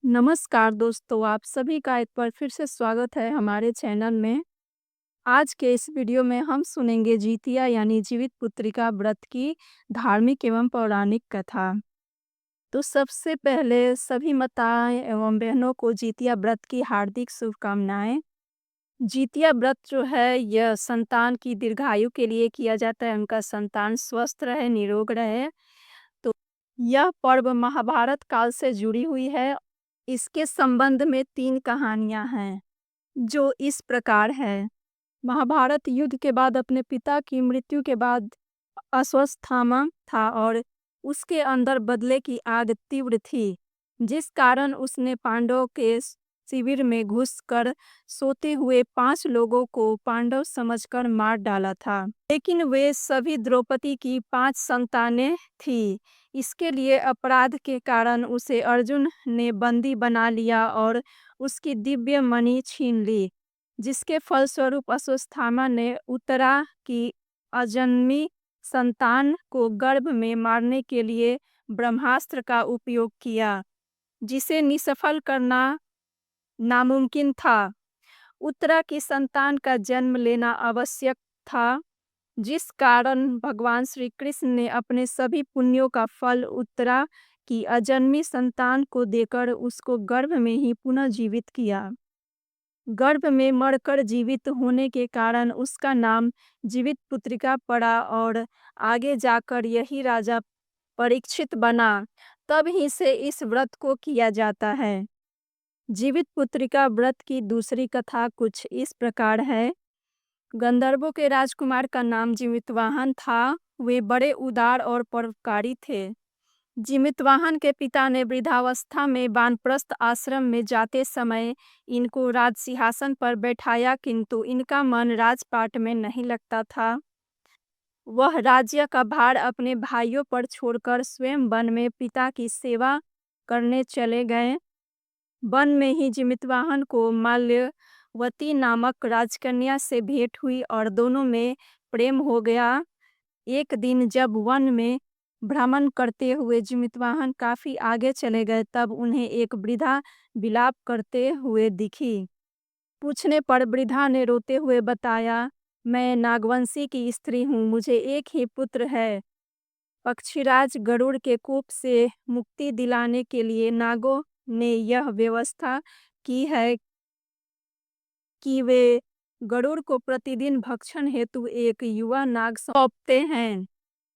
नमस्कार दोस्तों, आप सभी का एक बार फिर से स्वागत है हमारे चैनल में। आज के इस वीडियो में हम सुनेंगे जितिया यानी जीवित पुत्रिका व्रत की धार्मिक एवं पौराणिक कथा। तो सबसे पहले सभी माताएं एवं बहनों को जितिया व्रत की हार्दिक शुभकामनाएं। जितिया व्रत जो है यह संतान की दीर्घायु के लिए किया जाता है, उनका संतान स्वस्थ रहे, निरोग रहे। तो यह पर्व महाभारत काल से जुड़ी हुई है। इसके संबंध में 3 कहानियाँ हैं, जो इस प्रकार है। महाभारत युद्ध के बाद अपने पिता की मृत्यु के बाद अश्वत्थामा था और उसके अंदर बदले की आग तीव्र थी, जिस कारण उसने पांडवों के शिविर में घुसकर सोते हुए 5 लोगों को पांडव समझकर मार डाला था। लेकिन वे सभी द्रौपदी की 5 संतानें थीं। इसके लिए अपराध के कारण उसे अर्जुन ने बंदी बना लिया और उसकी दिव्य मणि छीन ली, जिसके फलस्वरूप अश्वत्थामा ने उत्तरा की अजन्मी संतान को गर्भ में मारने के लिए ब्रह्मास्त्र का उपयोग किया, जिसे निष्फल करना नामुमकिन था। उत्तरा की संतान का जन्म लेना आवश्यक था, जिस कारण भगवान श्री कृष्ण ने अपने सभी पुण्यों का फल उत्तरा की अजन्मी संतान को देकर उसको गर्भ में ही पुनः जीवित किया। गर्भ में मरकर जीवित होने के कारण उसका नाम जीवित पुत्रिका पड़ा और आगे जाकर यही राजा परीक्षित बना। तब ही से इस व्रत को किया जाता है। जीवित पुत्रिका व्रत की दूसरी कथा कुछ इस प्रकार है। गंधर्वों के राजकुमार का नाम जिमितवाहन था। वे बड़े उदार और परोपकारी थे। जिमितवाहन के पिता ने वृद्धावस्था में वानप्रस्थ आश्रम में जाते समय इनको राज सिंहासन पर बैठाया, किंतु इनका मन राजपाट में नहीं लगता था। वह राज्य का भार अपने भाइयों पर छोड़कर स्वयं वन में पिता की सेवा करने चले गए। वन में ही जिमितवाहन को माल्यवती नामक राजकन्या से भेंट हुई और दोनों में प्रेम हो गया। एक दिन जब वन में भ्रमण करते हुए जिमितवाहन काफी आगे चले गए, तब उन्हें एक वृद्धा विलाप करते हुए दिखी। पूछने पर वृद्धा ने रोते हुए बताया, मैं नागवंशी की स्त्री हूँ, मुझे एक ही पुत्र है। पक्षीराज गरुड़ के कोप से मुक्ति दिलाने के लिए नागों ने यह व्यवस्था की है कि वे गरुड़ को प्रतिदिन भक्षण हेतु एक युवा नाग सौंपते हैं।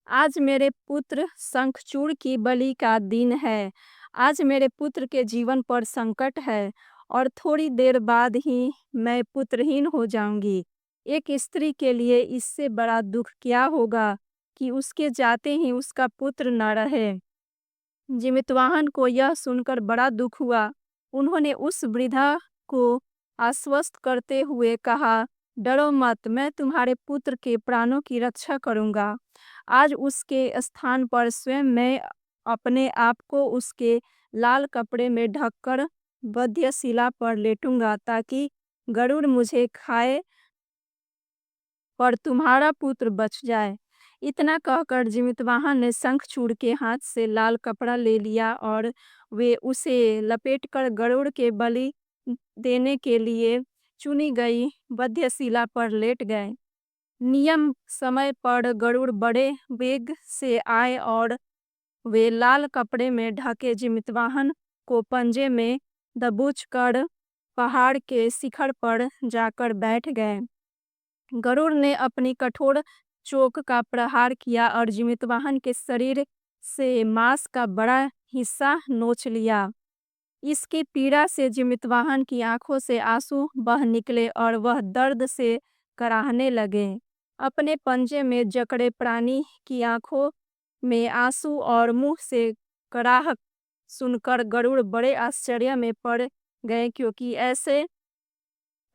आज मेरे पुत्र शंखचूड़ की बलि का दिन है। आज मेरे पुत्र के जीवन पर संकट है और थोड़ी देर बाद ही मैं पुत्रहीन हो जाऊंगी। एक स्त्री के लिए इससे बड़ा दुख क्या होगा कि उसके जाते ही उसका पुत्र न रहे। जिमितवाहन को यह सुनकर बड़ा दुख हुआ। उन्होंने उस वृद्धा को आश्वस्त करते हुए कहा, डरो मत, मैं तुम्हारे पुत्र के प्राणों की रक्षा करूंगा। आज उसके स्थान पर स्वयं मैं अपने आप को उसके लाल कपड़े में ढककर वध्यशिला पर लेटूंगा, ताकि गरुड़ मुझे खाए पर तुम्हारा पुत्र बच जाए। इतना कहकर जिमितवाहन ने शंखचूड़ के हाथ से लाल कपड़ा ले लिया और वे उसे लपेटकर गरुड़ के बलि देने के लिए चुनी गई वध्यशिला पर लेट गए। नियम समय पर गरुड़ बड़े वेग से आए और वे लाल कपड़े में ढके जिमितवाहन को पंजे में दबोचकर पहाड़ के शिखर पर जाकर बैठ गए। गरुड़ ने अपनी कठोर चोंच का प्रहार किया और जिमितवाहन के शरीर से मांस का बड़ा हिस्सा नोच लिया। इसकी पीड़ा से जिमितवाहन की आंखों से आंसू बह निकले और वह दर्द से कराहने लगे। अपने पंजे में जकड़े प्राणी की आंखों में आंसू और मुंह से कराह सुनकर गरुड़ बड़े आश्चर्य में पड़ गए, क्योंकि ऐसे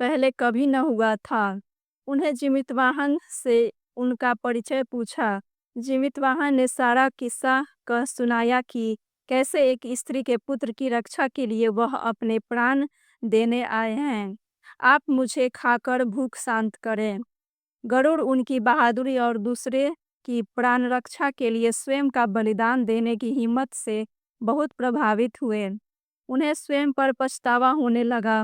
पहले कभी न हुआ था। उन्हें जिमितवाहन से उनका परिचय पूछा। जिमितवाहन ने सारा किस्सा कह सुनाया कि कैसे एक स्त्री के पुत्र की रक्षा के लिए वह अपने प्राण देने आए हैं। आप मुझे खाकर भूख शांत करें। गरुड़ उनकी बहादुरी और दूसरे की प्राण रक्षा के लिए स्वयं का बलिदान देने की हिम्मत से बहुत प्रभावित हुए। उन्हें स्वयं पर पछतावा होने लगा।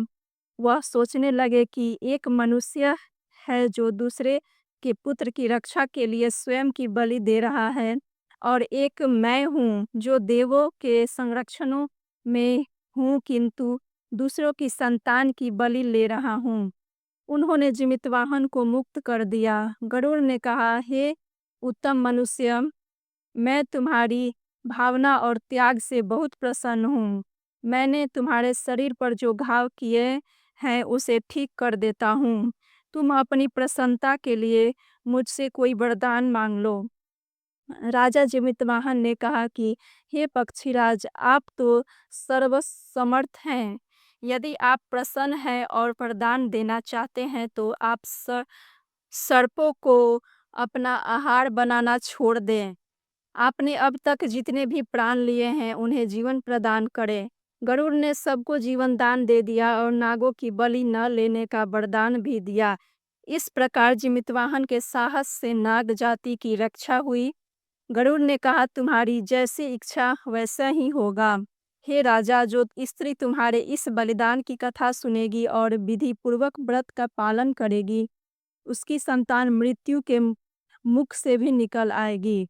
वह सोचने लगे कि एक मनुष्य है जो दूसरे के पुत्र की रक्षा के लिए स्वयं की बलि दे रहा है, और एक मैं हूँ जो देवों के संरक्षणों में हूँ, किंतु दूसरों की संतान की बलि ले रहा हूँ। उन्होंने जीवितवाहन को मुक्त कर दिया। गरुड़ ने कहा, हे उत्तम मनुष्य, मैं तुम्हारी भावना और त्याग से बहुत प्रसन्न हूँ। मैंने तुम्हारे शरीर पर जो घाव किए हैं उसे ठीक कर देता हूँ। तुम अपनी प्रसन्नता के लिए मुझसे कोई वरदान मांग लो। राजा जीवितवाहन ने कहा कि हे पक्षीराज, आप तो सर्वसमर्थ हैं। यदि आप प्रसन्न हैं और वरदान देना चाहते हैं तो आप सर्पों को अपना आहार बनाना छोड़ दें। आपने अब तक जितने भी प्राण लिए हैं उन्हें जीवन प्रदान करें। गरुड़ ने सबको जीवन दान दे दिया और नागों की बलि न लेने का वरदान भी दिया। इस प्रकार जीवितवाहन के साहस से नाग जाति की रक्षा हुई। गरुड़ ने कहा, तुम्हारी जैसी इच्छा वैसा ही होगा। हे राजा, जो स्त्री तुम्हारे इस बलिदान की कथा सुनेगी और विधि पूर्वक व्रत का पालन करेगी, उसकी संतान मृत्यु के मुख से भी निकल आएगी।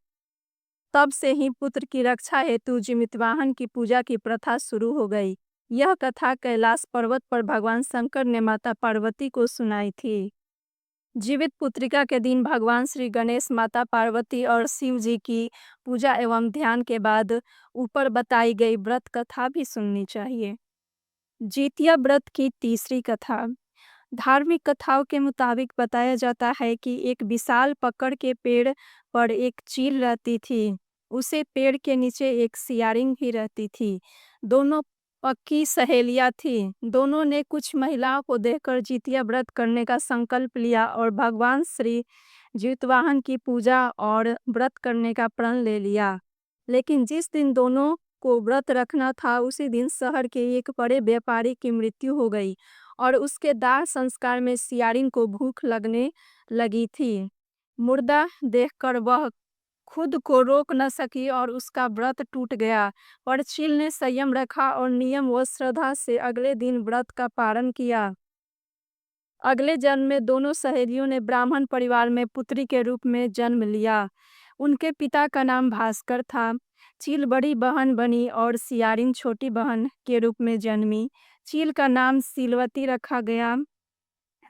तब से ही पुत्र की रक्षा हेतु जीवितवाहन की पूजा की प्रथा शुरू हो गई। यह कथा कैलाश पर्वत पर भगवान शंकर ने माता पार्वती को सुनाई थी। जीवित पुत्रिका के दिन भगवान श्री गणेश, माता पार्वती और शिव जी की पूजा एवं ध्यान के बाद ऊपर बताई गई व्रत कथा भी सुननी चाहिए। जितिया व्रत की तीसरी कथा। धार्मिक कथाओं के मुताबिक बताया जाता है कि एक विशाल पकड़ के पेड़ पर एक चील रहती थी। उसे पेड़ के नीचे एक सियारिन भी रहती थी। दोनों पक्की सहेलियां थी। दोनों ने कुछ महिलाओं को देखकर जितिया व्रत करने का संकल्प लिया और भगवान श्री जीतवाहन की पूजा और व्रत करने का प्रण ले लिया। लेकिन जिस दिन दोनों को व्रत रखना था उसी दिन शहर के एक बड़े व्यापारी की मृत्यु हो गई और उसके दाह संस्कार में सियारिन को भूख लगने लगी थी। मुर्दा देखकर वह खुद को रोक न सकी और उसका व्रत टूट गया, पर चील ने संयम रखा और नियम व श्रद्धा से अगले दिन व्रत का पालन किया। अगले जन्म में दोनों सहेलियों ने ब्राह्मण परिवार में पुत्री के रूप में जन्म लिया। उनके पिता का नाम भास्कर था। चील बड़ी बहन बनी और सियारिन छोटी बहन के रूप में जन्मी। चील का नाम सीलवती रखा गया।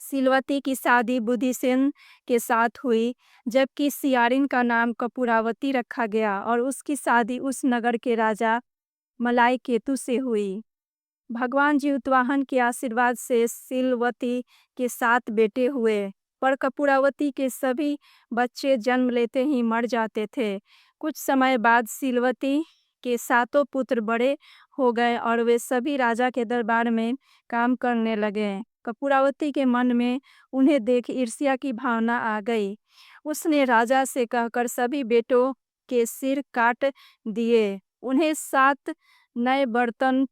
सीलवती की शादी बुधिसेन के साथ हुई, जबकि सियारिन का नाम कपूरावती रखा गया और उसकी शादी उस नगर के राजा मलाई केतु से हुई। भगवान जीतवाहन के आशीर्वाद से सीलवती के 7 बेटे हुए, पर कपूरावती के सभी बच्चे जन्म लेते ही मर जाते थे। कुछ समय बाद सीलवती के 7 पुत्र बड़े हो गए और वे सभी राजा के दरबार में काम करने लगे। कपूरावती के मन में उन्हें देख ईर्ष्या की भावना आ गई। उसने राजा से कहकर सभी बेटों के सिर काट दिए। उन्हें 7 नए बर्तन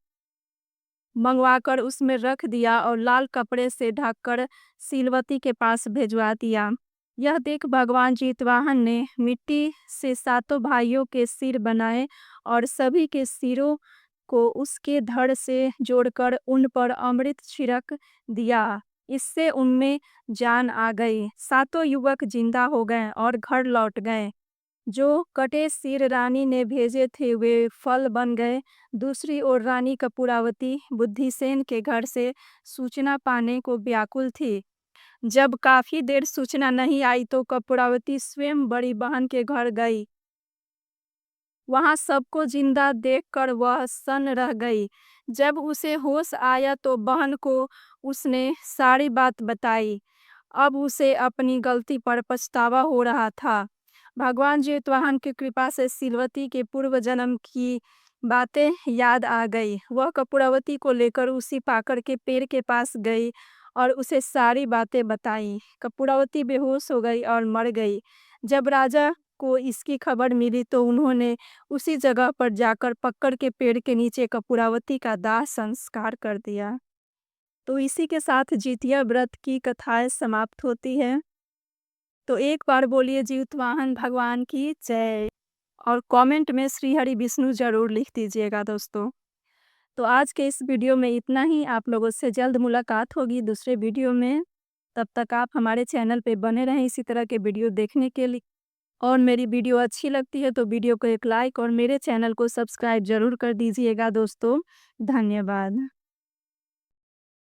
मंगवाकर उसमें रख दिया और लाल कपड़े से ढककर सीलवती के पास भिजवा दिया। यह देख भगवान जीतवाहन ने मिट्टी से 7 भाइयों के सिर बनाए और सभी के सिरों को उसके धड़ से जोड़कर उन पर अमृत छिड़क दिया। इससे उनमें जान आ गई। 7 युवक जिंदा हो गए और घर लौट गए। जो कटे सिर रानी ने भेजे थे वे फल बन गए। दूसरी ओर रानी कपूरावती बुद्धिसेन के घर से सूचना पाने को व्याकुल थी। जब काफी देर सूचना नहीं आई तो कपूरावती स्वयं बड़ी बहन के घर गई। वहां सबको जिंदा देखकर वह सन्न रह गई। जब उसे होश आया तो बहन को उसने सारी बात बताई। अब उसे अपनी गलती पर पछतावा हो रहा था। भगवान जीतवाहन की कृपा से सीलवती के पूर्व जन्म की बातें याद आ गई। वह कपूरावती को लेकर उसी पाकड़ के पेड़ के पास गई और उसे सारी बातें बताई। कपूरावती बेहोश हो गई और मर गई। जब राजा को इसकी खबर मिली तो उन्होंने उसी जगह पर जाकर पक्कड़ के पेड़ के नीचे कपूरावती का दाह संस्कार कर दिया। तो इसी के साथ जितिया व्रत की कथाएं समाप्त होती है। तो एक बार बोलिए जीतवाहन भगवान की जय और कमेंट में श्री हरि विष्णु जरूर लिख दीजिएगा दोस्तों। तो आज के इस वीडियो में इतना ही। आप लोगों से जल्द मुलाकात होगी दूसरे वीडियो में। तब तक आप हमारे चैनल पे बने रहें इसी तरह के वीडियो देखने के लिए। और मेरी वीडियो अच्छी लगती है तो वीडियो को एक लाइक और मेरे चैनल को सब्सक्राइब ज़रूर कर दीजिएगा दोस्तों। धन्यवाद।